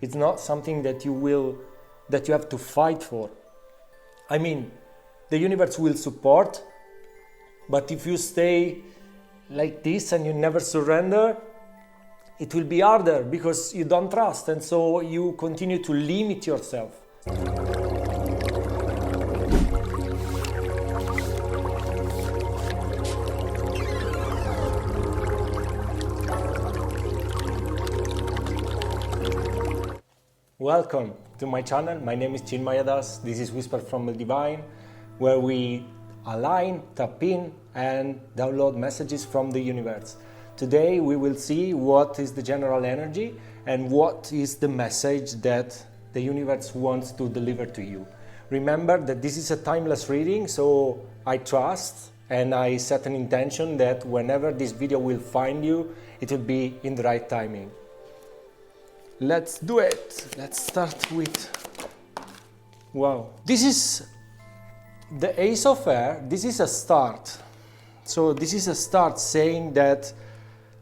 It's not something that you have to fight for. I mean, the universe will support, but if you stay like this and you never surrender, it will be harder because you don't trust, and so you continue to limit yourself. Welcome to my channel. My name is Chinmaya Das. This is Whisper from the Divine, where we align, tap in, and download messages from the universe. Today we will see what is the general energy and what is the message that the universe wants to deliver to you. Remember that this is a timeless reading, so I trust and I set an intention that whenever this video will find you, it will be in the right timing. Let's do it. Let's start with, wow, this is the Ace of Air. This is a start. So this is a start saying that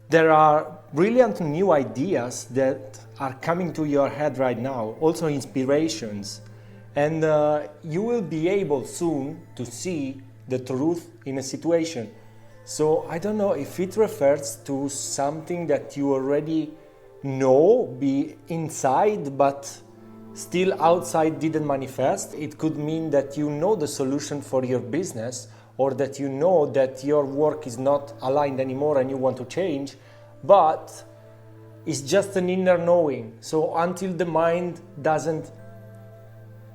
there are brilliant new ideas that are coming to your head right now, also inspirations, and you will be able soon to see the truth in a situation. So I don't know if it refers to something that you already know, be inside, but still outside didn't manifest. It could mean that you know the solution for your business, or that you know that your work is not aligned anymore and you want to change, but it's just an inner knowing. So until the mind doesn't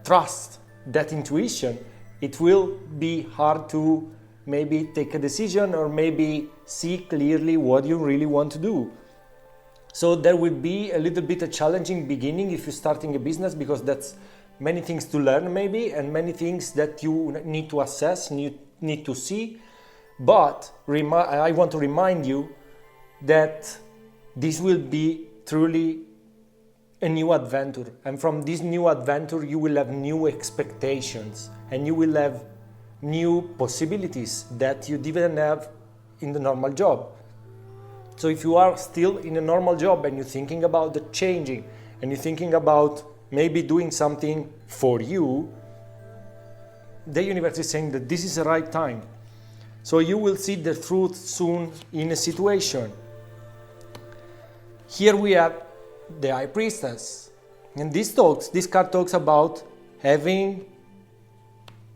trust that intuition, it will be hard to maybe take a decision or maybe see clearly what you really want to do. So there will be a little bit a challenging beginning if you're starting a business, because that's many things to learn maybe, and many things that you need to assess, need to see. But I want to remind you that this will be truly a new adventure. And from this new adventure, you will have new expectations and you will have new possibilities that you didn't have in the normal job. So if you are still in a normal job and you're thinking about the changing and you're thinking about maybe doing something for you, the universe is saying that this is the right time. So you will see the truth soon in a situation. Here we have the High Priestess. And this card talks about having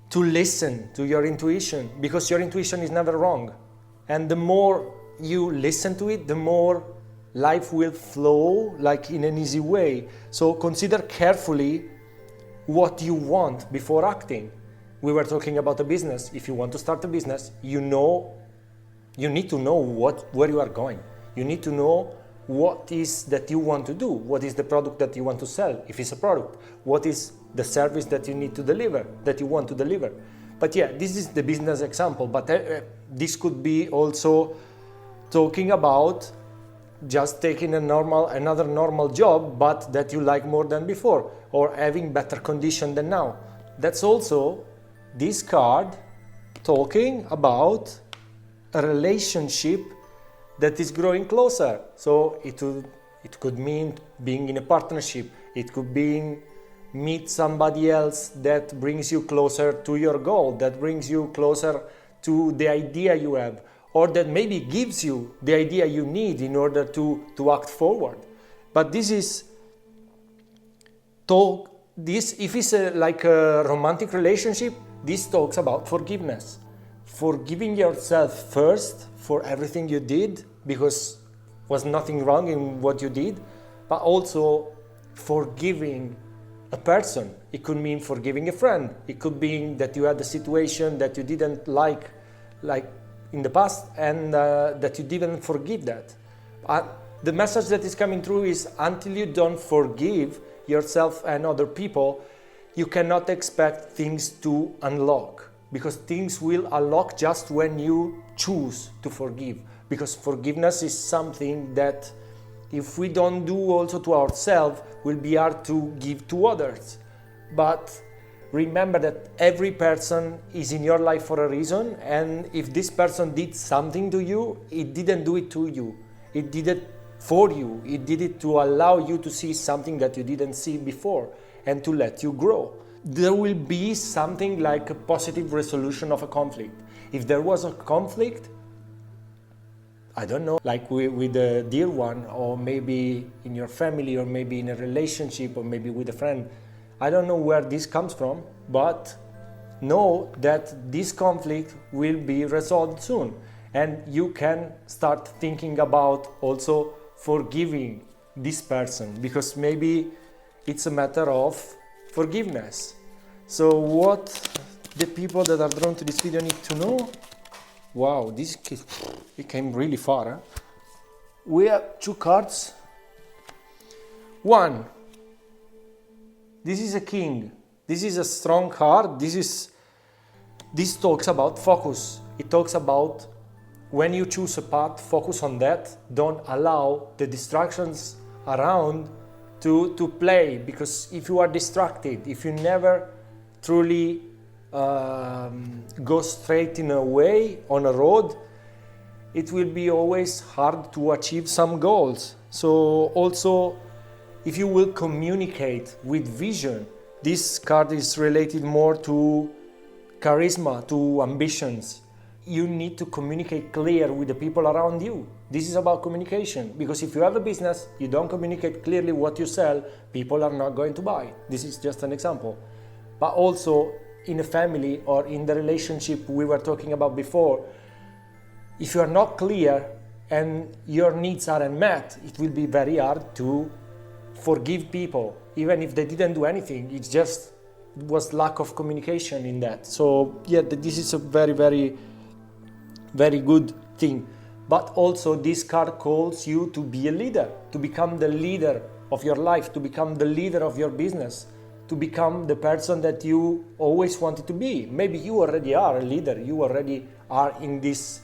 to listen to your intuition, because your intuition is never wrong. And the more you listen to it, the more life will flow like in an easy way. So consider carefully what you want before acting. We were talking about a business. If you want to start a business, you need to know where you are going. You need to know what is that you want to do. What is the product that you want to sell, if it's a product? What is the service that you need to deliver, that you want to deliver? But yeah, this is the business example, but this could be also talking about just taking another normal job, but that you like more than before, or having better condition than now. That's also this card talking about a relationship that is growing closer. So it could mean being in a partnership. It could be meet somebody else that brings you closer to your goal, that brings you closer to the idea you have, or that maybe gives you the idea you need in order to act forward. But this is if it's like a romantic relationship, this talks about forgiveness. Forgiving yourself first for everything you did, because was nothing wrong in what you did, but also forgiving a person. It could mean forgiving a friend. It could mean that you had a situation that you didn't like in the past, and that you didn't forgive that. The message that is coming through is until you don't forgive yourself and other people, you cannot expect things to unlock, because things will unlock just when you choose to forgive. Because forgiveness is something that if we don't do also to ourselves, will be hard to give to others. But remember that every person is in your life for a reason, and if this person did something to you, it didn't do it to you. It did it for you. It did it to allow you to see something that you didn't see before and to let you grow. There will be something like a positive resolution of a conflict. If there was a conflict, I don't know, like with a dear one, or maybe in your family, or maybe in a relationship, or maybe with a friend. I don't know where this comes from, but know that this conflict will be resolved soon. And you can start thinking about also forgiving this person, because maybe it's a matter of forgiveness. So what the people that are drawn to this video need to know? Wow, it came really far. Huh? We have 2 cards. 1, this is a king. This is a strong card. This talks about focus. It talks about when you choose a path, focus on that. Don't allow the distractions around to play, because if you are distracted, if you never truly go straight in a way on a road, it will be always hard to achieve some goals. So also, if you will communicate with vision, this card is related more to charisma, to ambitions. You need to communicate clear with the people around you. This is about communication, because if you have a business, you don't communicate clearly what you sell, people are not going to buy. This is just an example. But also in a family or in the relationship we were talking about before, if you are not clear and your needs aren't met, it will be very hard to forgive people, even if they didn't do anything. It just was lack of communication in that. So yeah, this is a very, very, very good thing. But also this card calls you to be a leader, to become the leader of your life, to become the leader of your business, to become the person that you always wanted to be. Maybe you already are a leader, you already are in this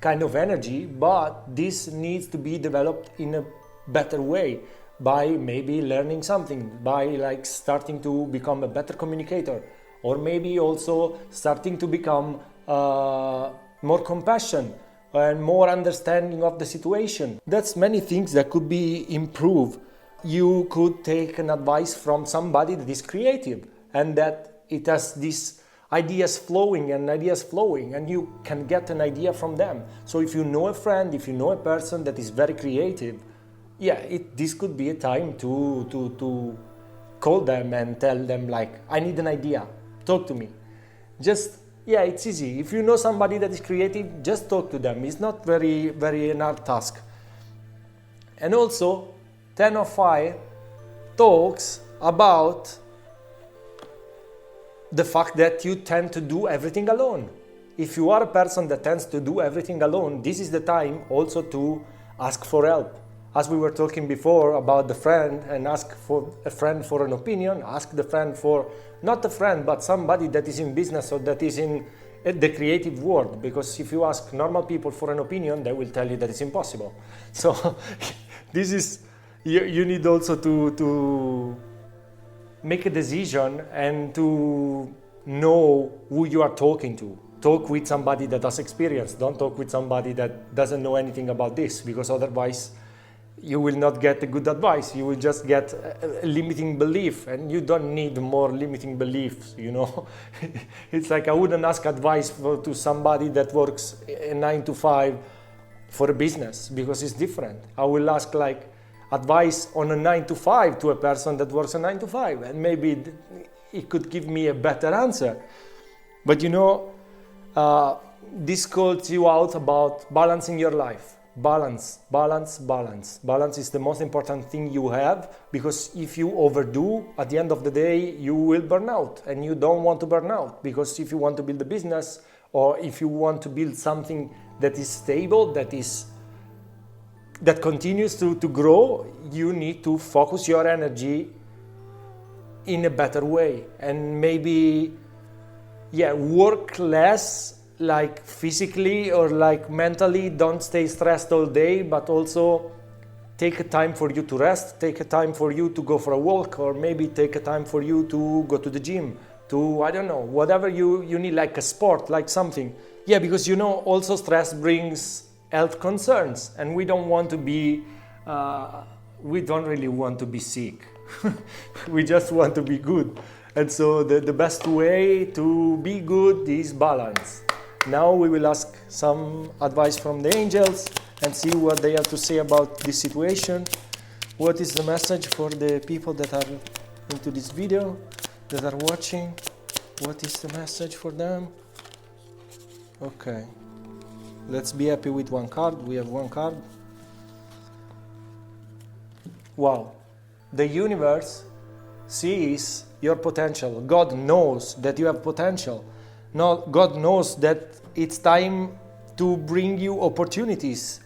kind of energy, but this needs to be developed in a better way, by maybe learning something, by like starting to become a better communicator, or maybe also starting to become more compassion and more understanding of the situation. That's many things that could be improved. You could take an advice from somebody that is creative and that it has these ideas flowing, and you can get an idea from them. So if you know a friend, if you know a person that is very creative, this could be a time to call them and tell them like, I need an idea, talk to me. It's easy. If you know somebody that is creative, just talk to them. It's not very, very an hard task. And also, 10 of Fire talks about the fact that you tend to do everything alone. If you are a person that tends to do everything alone, this is the time also to ask for help. As we were talking before about the friend, and ask for a friend for an opinion, ask the friend for, not a friend, but somebody that is in business or that is in the creative world. Because if you ask normal people for an opinion, they will tell you that it's impossible. So this is, you need also to make a decision and to know who you are talking to. Talk with somebody that has experience. Don't talk with somebody that doesn't know anything about this, because otherwise you will not get a good advice. You will just get a limiting belief, and you don't need more limiting beliefs, you know. It's like I wouldn't ask advice to somebody that works a 9 to 5 for a business, because it's different. I will ask like advice on a 9 to 5 to a person that works a 9 to 5, and maybe it could give me a better answer. But you know, this calls you out about balancing your life. Balance. Balance is the most important thing you have, because if you overdo, at the end of the day, you will burn out, and you don't want to burn out, because if you want to build a business, or if you want to build something that is stable, that continues to grow, you need to focus your energy in a better way, and maybe work less, like physically or like mentally. Don't stay stressed all day, but also take a time for you to rest, take a time for you to go for a walk, or maybe take a time for you to go to the gym, to, I don't know, whatever you need, like a sport, like something. Because you know, also stress brings health concerns, and we don't want to be we don't really want to be sick. We just want to be good. And so the best way to be good is balance. Now we will ask some advice from the angels and see what they have to say about this situation. What is the message for the people that are into this video, that are watching? What is the message for them? Okay. Let's be happy with one card. We have one card. Wow. The universe sees your potential. God knows that you have potential. No, God knows that it's time to bring you opportunities.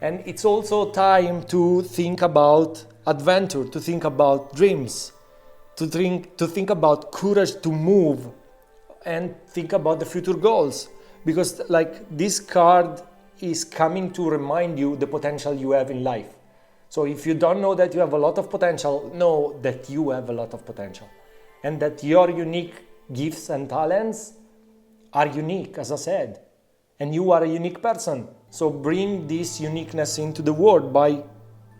And it's also time to think about adventure, to think about dreams, to think about courage to move and think about the future goals. Because like this card is coming to remind you the potential you have in life. So if you don't know that you have a lot of potential, know that you have a lot of potential. And that your unique gifts and talents are unique, as I said. And you are a unique person. So bring this uniqueness into the world by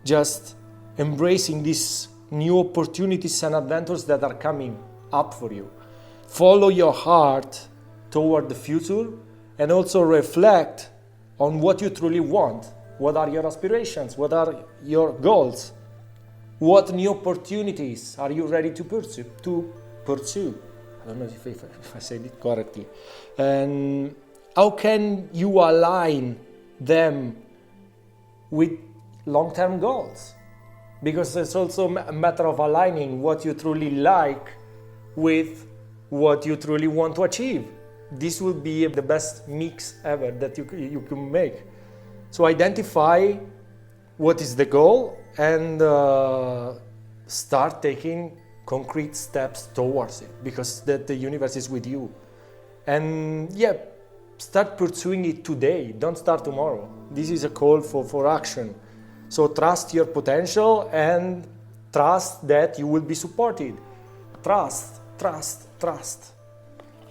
just embracing these new opportunities and adventures that are coming up for you. Follow your heart toward the future and also reflect on what you truly want. What are your aspirations? What are your goals? What new opportunities are you ready to pursue? I don't know if I said it correctly. And how can you align them with long-term goals? Because it's also a matter of aligning what you truly like with what you truly want to achieve. This will be the best mix ever that you can make. So identify what is the goal and start taking concrete steps towards it, because the universe is with you. And yeah, start pursuing it today. Don't start tomorrow. This is a call for action. So trust your potential and trust that you will be supported. Trust.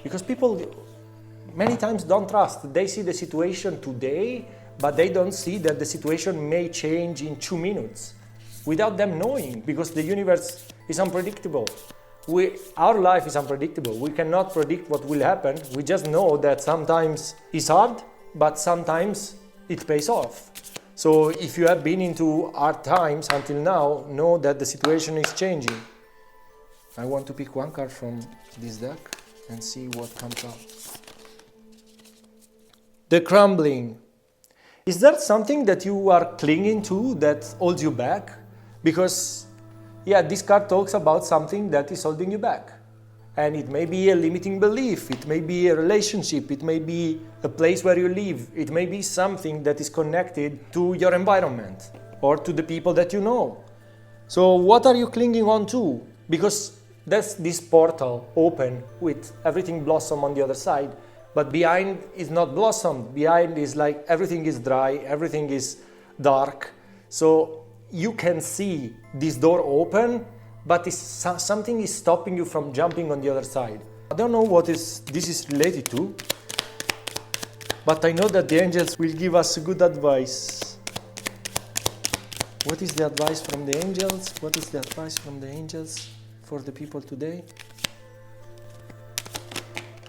Because people many times don't trust. They see the situation today, but they don't see that the situation may change in 2 minutes without them knowing, because the universe is unpredictable. Our life is unpredictable. We cannot predict what will happen. We just know that sometimes it's hard, but sometimes it pays off. So if you have been into hard times until now, know that the situation is changing. I want to pick one card from this deck and see what comes out. The Crumbling. Is there something that you are clinging to that holds you back? Because, yeah, this card talks about something that is holding you back. And it may be a limiting belief, it may be a relationship, it may be a place where you live, it may be something that is connected to your environment or to the people that you know. So what are you clinging on to? Because there's this portal open with everything blossom on the other side. But behind is not blossomed. Behind is like everything is dry, everything is dark. So you can see this door open, but something is stopping you from jumping on the other side. I don't know what this is related to, but I know that the angels will give us good advice. What is the advice from the angels? What is the advice from the angels for the people today?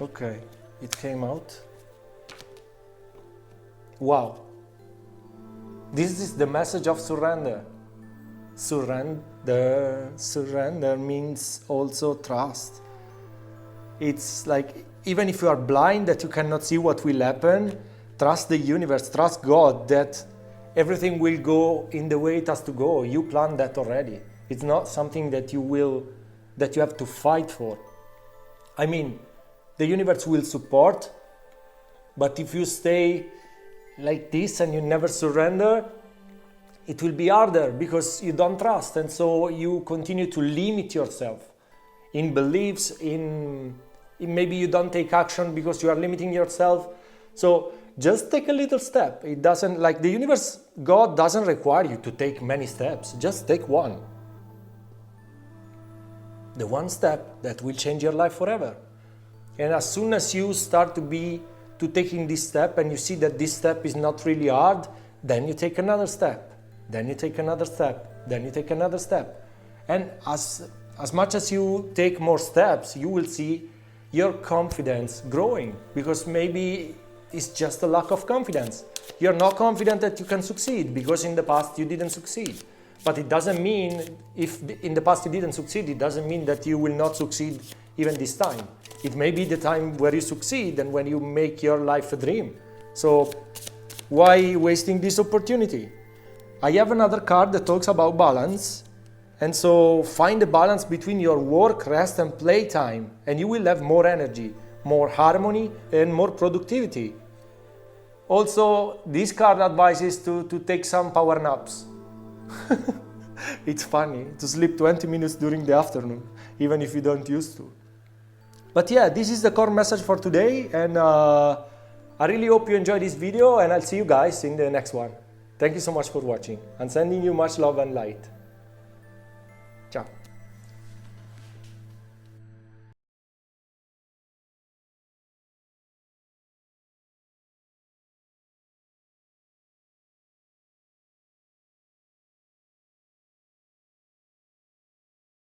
Okay. It came out. Wow. This is the message of surrender. Surrender means also trust. It's like, even if you are blind, that you cannot see what will happen, trust the universe, trust God that everything will go in the way it has to go. You planned that already. It's not something that you have to fight for. I mean, the universe will support, but if you stay like this and you never surrender, it will be harder because you don't trust, and so you continue to limit yourself in beliefs, in maybe you don't take action because you are limiting yourself. So just take a little step. It doesn't, like the universe, God doesn't require you to take many steps. Just take one. The one step that will change your life forever. And as soon as you start to taking this step and you see that this step is not really hard, then you take another step. then you take another step, then you take another step. And as much as you take more steps, you will see your confidence growing, because maybe it's just a lack of confidence. You're not confident that you can succeed because in the past you didn't succeed. But it doesn't mean, if in the past you didn't succeed, it doesn't mean that you will not succeed even this time. It may be the time where you succeed and when you make your life a dream. So why wasting this opportunity? I have another card that talks about balance. And so find the balance between your work, rest and play time, and you will have more energy, more harmony and more productivity. Also, this card advises to take some power naps. It's funny to sleep 20 minutes during the afternoon, even if you don't used to. But yeah, this is the core message for today, and I really hope you enjoyed this video, and I'll see you guys in the next one. Thank you so much for watching. I'm sending you much love and light.